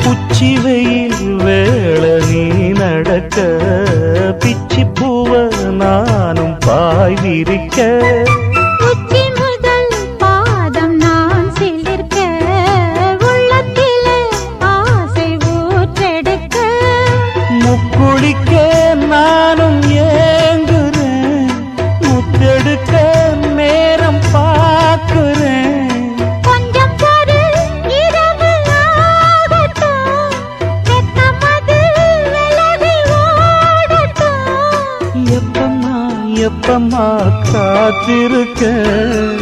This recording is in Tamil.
உச்சி வெயில் வேள நீ நடக்க பிச்சி பூவ நானும் பாய் விரிக்க குளிக்க நானும் ஏங்குறேன் முத்தெடுக்க நேரம் பார்க்கிறேன் கொஞ்சம் பொறு இரவு ஆகட்டும் வெக்கமது விலகி ஓடட்டும் எப்பம்மா எப்பம்மா காத்திருக்கேன்